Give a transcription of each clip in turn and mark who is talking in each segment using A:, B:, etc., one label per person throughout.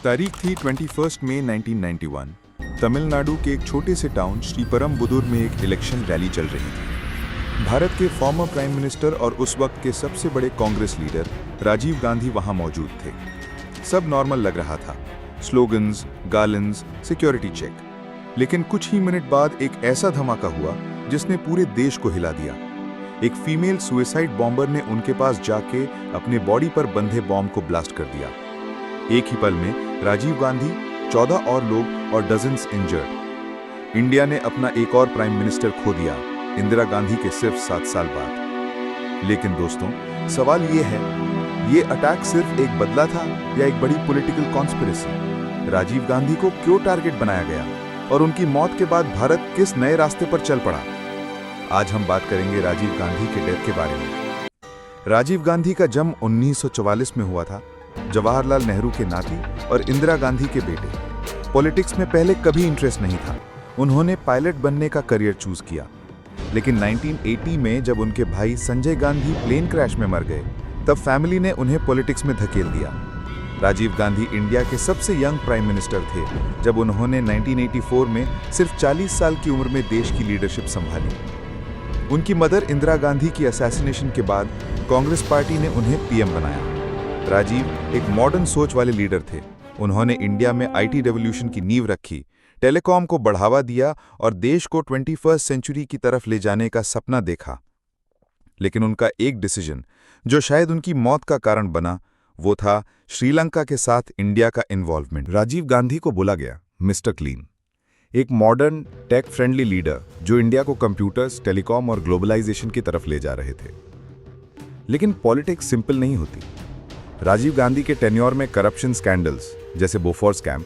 A: तारीख थी 21 मई 1991। तमिलनाडु के एक छोटे से टाउन श्रीपेरम्बदूर में एक इलेक्शन रैली चल रही थी। भारत के फॉर्मर प्राइम मिनिस्टर और उस वक्त के सबसे बड़े कांग्रेस लीडर राजीव गांधी वहां मौजूद थे। सब नॉर्मल लग रहा था, स्लोगन्स, गार्लैंड्स, सिक्योरिटी चेक। लेकिन कुछ ही मिनट बाद एक ऐसा धमाका हुआ जिसने पूरे देश को हिला दिया। एक फीमेल सुसाइड बॉम्बर ने उनके पास जाके अपने बॉडी पर बंधे बॉम्ब को ब्लास्ट कर दिया। एक ही पल में राजीव गांधी, 14 और लोग और डजन्स इंजर्ड। इंडिया ने अपना एक और प्राइम मिनिस्टर खो दिया, इंदिरा गांधी के सिर्फ 7 साल बाद। लेकिन दोस्तों, सवाल ये है, ये अटैक सिर्फ एक बदला था या एक बड़ी पॉलिटिकल कॉन्स्पिरेसी? राजीव गांधी को क्यों टारगेट बनाया गया और उनकी मौत के बाद भारत किस नए रास्ते पर चल पड़ा? आज हम बात करेंगे राजीव गांधी के डेथ के बारे में। राजीव गांधी का जन्म 1944 में हुआ था, जवाहरलाल नेहरू के नाती और इंदिरा गांधी के बेटे। पॉलिटिक्स में पहले कभी इंटरेस्ट नहीं था। उन्होंने पायलट बनने का करियर चूज किया। लेकिन 1980 में जब उनके भाई संजय गांधी प्लेन क्रैश में मर गए, तब फैमिली ने उन्हें पॉलिटिक्स में धकेल दिया। राजीव गांधी इंडिया के सबसे यंग प्राइम मिनिस्टर थे जब उन्होंने 1984 में सिर्फ 40 साल की उम्र में देश की लीडरशिप संभाली। उनकी मदर इंदिरा गांधी की असैसिनेशन के बाद कांग्रेस पार्टी ने उन्हें पीएम बनाया। राजीव एक मॉडर्न सोच वाले लीडर थे। उन्होंने इंडिया में आईटी रेवोल्यूशन की नींव रखी, टेलीकॉम को बढ़ावा दिया और देश को 21वीं सेंचुरी की तरफ ले जाने का सपना देखा। लेकिन उनका एक डिसीजन, जो शायद उनकी मौत का कारण बना, वो था श्रीलंका के साथ इंडिया का इन्वॉल्वमेंट। राजीव गांधी को बोला गया मिस्टर क्लीन, एक मॉडर्न टेक फ्रेंडली लीडर जो इंडिया को कंप्यूटर्स, टेलीकॉम और ग्लोबलाइजेशन की तरफ ले जा रहे थे। लेकिन पॉलिटिक्स सिंपल नहीं होती। राजीव गांधी के टेन्योर में करप्शन स्कैंडल्स जैसे बोफोर्स स्कैम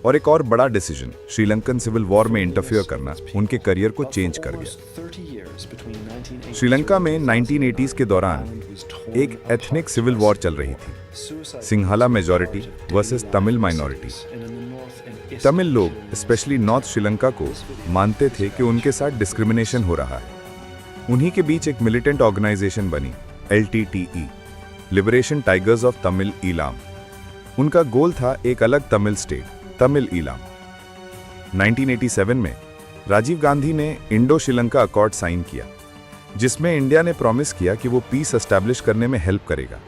A: और एक और बड़ा डिसीजन, श्रीलंकन सिविल वॉर में इंटरफियर करना, उनके करियर को चेंज कर गया। श्रीलंका में 1980s के दौरान एक एथनिक सिविल वॉर चल रही थी, Sinhala majority versus Tamil minority. Tamil लोग स्पेशली नॉर्थ श्रीलंका को मानते थे कि उनके साथ डिस्क्रिमिनेशन हो रहा है। उन्हीं के बीच एक मिलिटेंट ऑर्गेनाइजेशन बनी, LTTE, liberation tigers of Tamil Ilam. उनका गोल था एक अलग तमिल स्टेट, तमिल ईलाम। 1987 में राजीव गांधी ने इंडो श्रीलंका अकॉर्ड साइन किया, जिसमें इंडिया ने प्रॉमिस किया कि वो पीस एस्टैब्लिश करने में हेल्प करेगा।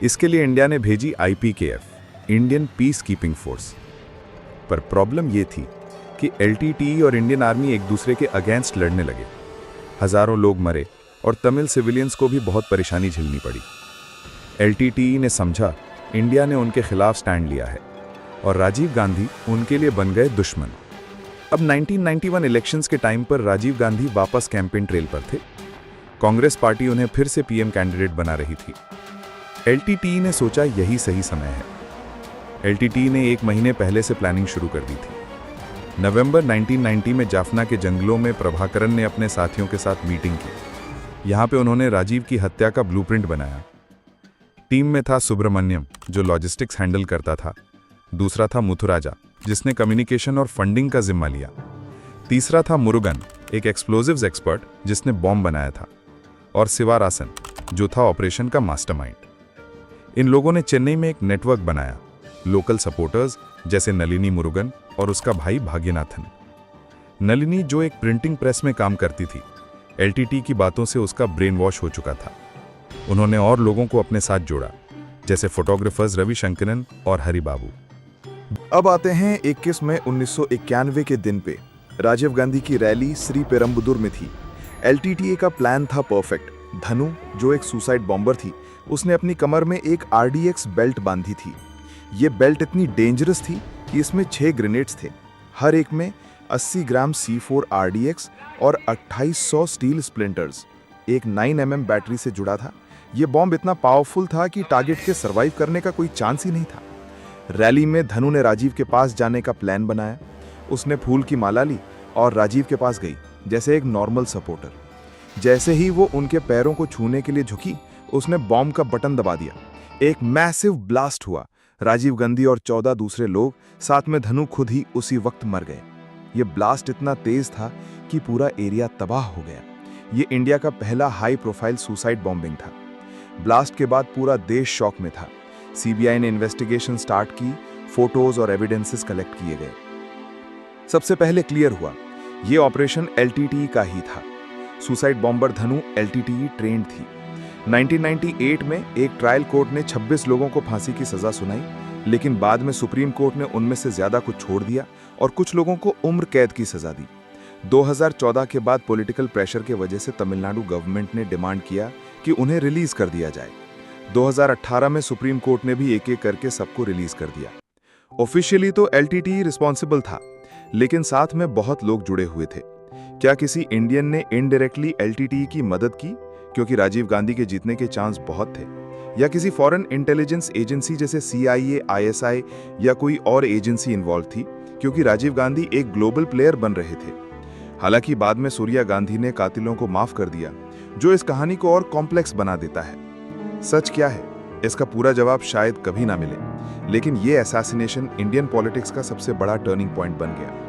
A: इसके लिए इंडिया ने भेजी IPKF, Indian peace keeping force. पर प्रॉब्लम ये थी कि LTTE और इंडियन आर्मी एक दूसरे के अगेंस्ट लड़ने लगे। हजारों लोग मरे और तमिल सिविलियंस को भी बहुत परेशानी झेलनी पड़ी। LTTE ने समझा इंडिया ने उनके खिलाफ स्टैंड लिया है और राजीव गांधी उनके लिए बन गए दुश्मन। अब 1991 इलेक्शंस के टाइम पर राजीव गांधी वापस कैंपेन ट्रेल पर थे। कांग्रेस पार्टी उन्हें फिर से पीएम कैंडिडेट बना रही थी। LTTE ने सोचा यही सही समय है। LTTE ने 1 महीने पहले से प्लानिंग शुरू कर दी थी। नवंबर 1990 में जाफना के जंगलों में प्रभाकरण ने अपने साथियों के साथ मीटिंग की। यहाँ पे उन्होंने राजीव की हत्या का ब्लूप्रिंट बनाया। टीम में था सुब्रमण्यम, जो लॉजिस्टिक्स हैंडल करता था। दूसरा था मुथुराजा, जिसने कम्युनिकेशन और फंडिंग का जिम्मा लिया। तीसरा था मुरुगन, एक एक्सप्लोजिव्स एक्सपर्ट जिसने बॉम्ब बनाया था। और सिवारासन, जो था ऑपरेशन का मास्टरमाइंड। इन लोगों ने चेन्नई में एक नेटवर्क बनाया, लोकल सपोर्टर्स जैसे नलिनी मुरुगन और उसका भाई भाग्यनाथन। नलिनी, जो एक प्रिंटिंग प्रेस में काम करती थी, LTTE की बातों से उसका ब्रेन वॉश हो चुका था। उन्होंने और लोगों को अपने साथ जोड़ा, जैसे फोटोग्राफर्स रविशंकरन और हरिबाबू। अब आते हैं 21 मई 1991 के दिन पे। राजीव गांधी की रैली श्रीपेरम्बदूर में थी। LTTE का प्लान था परफेक्ट। धनु, जो एक सुसाइड बॉम्बर थी, उसने अपनी कमर में एक RDX बेल्ट बांधी थी। ये बेल्ट इतनी डेंजरस थी कि इसमें 6 ग्रेनेड्स थे, हर एक में 80 ग्राम C4 RDX और 2800 स्टील स्प्लिंटर्स। एक 9mm बैटरी से जुड़ा था। ये बॉम्ब इतना पावरफुल था कि टारगेट के सर्वाइव करने का कोई चांस ही नहीं था। रैली में धनु ने राजीव के पास जाने का प्लान बनाया। उसने फूल की माला ली और राजीव के पास गई, जैसे एक नॉर्मल सपोर्टर। जैसे ही वो उनके पैरों को छूने के लिए झुकी, उसने बॉम्ब का बटन दबा दिया। एक मैसिव ब्लास्ट हुआ। राजीव गांधी और 14 दूसरे लोग, साथ में धनु खुद ही उसी वक्त मर गए। ये ब्लास्ट इतना तेज था कि पूरा एरिया तबाह हो गया। ये इंडिया का पहला हाई प्रोफाइल सुसाइड बॉम्बिंग था। ब्लास्ट के बाद पूरा देश शॉक में था। CBI ने इन्वेस्टिगेशन स्टार्ट की। फोटोज और एविडेंसेस कलेक्ट किए गए। सबसे पहले क्लियर हुआ, ये ऑपरेशन एलटीटीई का ही था। सुसाइड बॉम्बर धनु एलटीटीई ट्रेंड थी। 1998 में एक ट्रायल कोर्ट ने 26 लोगों को फांसी की सजा सुनाई, लेकिन बाद में सुप्रीम कोर्ट ने उनमें से ज्यादा को छोड़ दिया और कुछ लोगों को उम्र कैद की सजा दी। 2014 के बाद पॉलिटिकल प्रेशर के वजह से तमिलनाडु गवर्नमेंट ने डिमांड किया कि उन्हें रिलीज कर दिया जाए। 2018 में सुप्रीम कोर्ट ने भी एक-एक करके सबको रिलीज कर दिया। ऑफिशियली तो एलटीटीई रिस्पॉन्सिबल था, लेकिन साथ में बहुत लोग जुड़े हुए थे। क्या किसी इंडियन ने इनडायरेक्टली एलटीटीई की मदद की क्योंकि राजीव गांधी के जीतने के चांस बहुत थे, या किसी फॉरेन इंटेलिजेंस एजेंसी जैसे CIA, ISI या कोई और एजेंसी इन्वॉल्व थी क्योंकि राजीव गांधी एक ग्लोबल प्लेयर बन रहे थे। हालांकि बाद में सोनिया गांधी ने कातिलों को माफ कर दिया, जो इस कहानी को और कॉम्प्लेक्स बना देता है। सच क्या है, इसका पूरा जवाब शायद कभी ना मिले, लेकिन ये असैसिनेशन इंडियन पॉलिटिक्स का सबसे बड़ा टर्निंग पॉइंट बन गया।